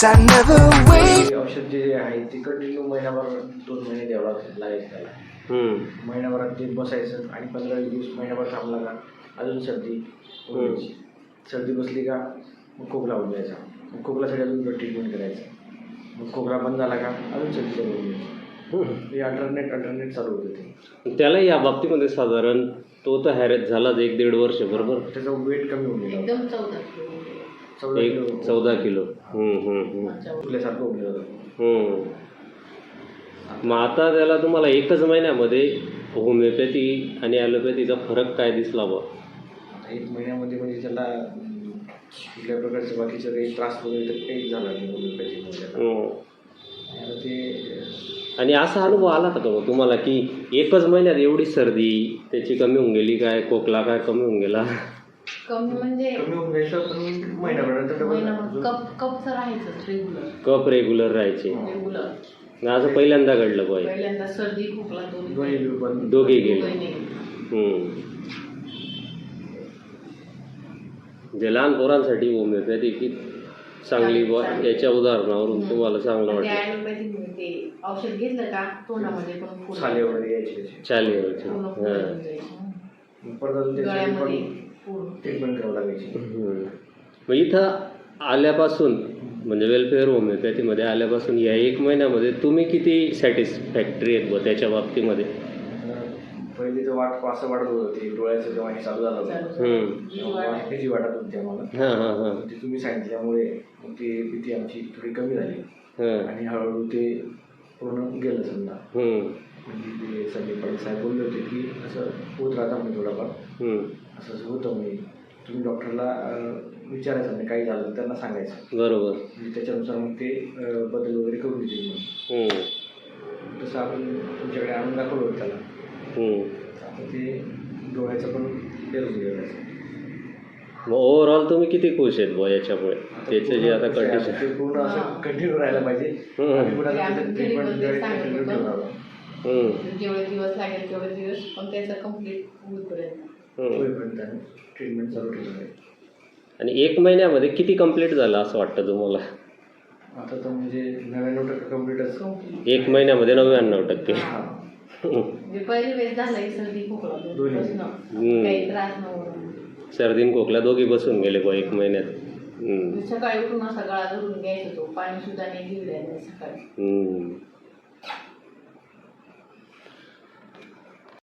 I never wait. औषध जे आहे ते कंटिन्यू महिनाभर 2 महिने द्यावं लागायचं त्याला. महिनाभरात ते बसायचं आणि 15 दिवस महिनाभर थांबला का अजून सर्दी व्हायची. सर्दी बसली का मग खोकला होऊन जायचा. मग खोकल्यासाठी अजून ट्रीटमेंट करायचं. मग खोकला बंद झाला का अजून सर्दी चालू होऊन जायची. हे अल्टरनेट चालू होतं ते. त्याला या बाबतीमध्ये साधारण तो तर हॅरेज झालाच 1-1.5 वर्ष बरोबर. त्याचं वेट कमी होऊन गेलं. एकदम 14 किलो. फुल्यासारखं होऊन गेलं. मग आता त्याला तुम्हाला 1च महिन्यामध्ये होमिओपॅथी आणि ॲलोपॅथीचा फरक काय दिसला बा? 1 महिन्यामध्ये म्हणजे त्याला कुठल्या प्रकारचे बाकीचे काही त्रास वगैरे तर काही झाला नाही होमिओपॅथीमध्ये. आता ते आणि असा अनुभव आला का मग तुम्हाला की 1च महिन्यात एवढी सर्दी त्याची कमी होऊन गेली काय, खोकला काय कमी होऊन गेला? कमी म्हणजे कमी होऊन जायचं पण महिनाभरानंतर कप तर राहायचं रेग्युलर. कप रेग्युलर राहायचे. रेग्युलर असं पहिल्यांदा घडलं पाहिजे. पहिल्यांदा सर्दी खोकला दोघे गेले. जे लहान पोरांसाठी होमिओपॅथी की चांगली याच्या उदाहरणावरून तुम्हाला चांगलं वाटतं. ॲलोपॅथी ते औषध घेतलं का तोंडामध्ये पण छाले वगैरे यायचे चालेल. ट्रीटमेंट करावं लागायची. मग इथं आल्यापासून म्हणजे वेलफेअर होमिओपॅथीमध्ये आल्यापासून या 1 महिन्यामध्ये तुम्ही किती सॅटिस्फॅक्टरी आहेत ब त्याच्या बाबतीमध्ये? पहिले तर असं वाटत होतं ते डोळ्याचं जेव्हा हे चालू झालं होतं भीती वाटत होती आम्हाला. ते तुम्ही सांगितल्यामुळे मग ती भीती आमची थोडी कमी झाली आणि हळूहळू ते पूर्ण गेलं समजा. म्हणजे ते संदीप पाटील साहेब बोलले होते की असं होत राहता म्हणजे थोडंफार असं होतं म्हणजे तुम्ही डॉक्टरला विचारायचं नाही काही झालं त्यांना सांगायचं बरोबर. म्हणजे त्याच्यानुसार मग ते बदल वगैरे करून देतील मग. तसं आपण तुमच्याकडे आणून दाखवलं होतं त्याला. आता ते डोळ्याचं पण फेरच गेलं. मग ओव्हरऑल तुम्ही किती खुश आहेत बुवा याच्यामुळे? त्याचे जे आता कंडिशन ते पूर्ण असं कंटिन्यू राहायला पाहिजे. जेवढे दिवस लागेल तेवढे दिवस पण त्याचा कम्प्लीट होईपर्यंत ट्रीटमेंट चालू ठेवलं आहे. आणि 1 महिन्यामध्ये किती कंप्लीट झालं असं वाटतं तुम्हाला? आता तर म्हणजे 99% कंप्लीटच. 1 महिन्यामध्ये 99%. म्हणजे पहिली वेळेस झाला सर्दी खोकला काही त्रास नव्हता. सर्दी खोकला दोघी बसून गेले बुवा 1 महिन्यात. सकाळी उठून असा गळा धरून घ्यायचा तो पाणी सुद्धा नाही घेऊ द्यायला सकाळी.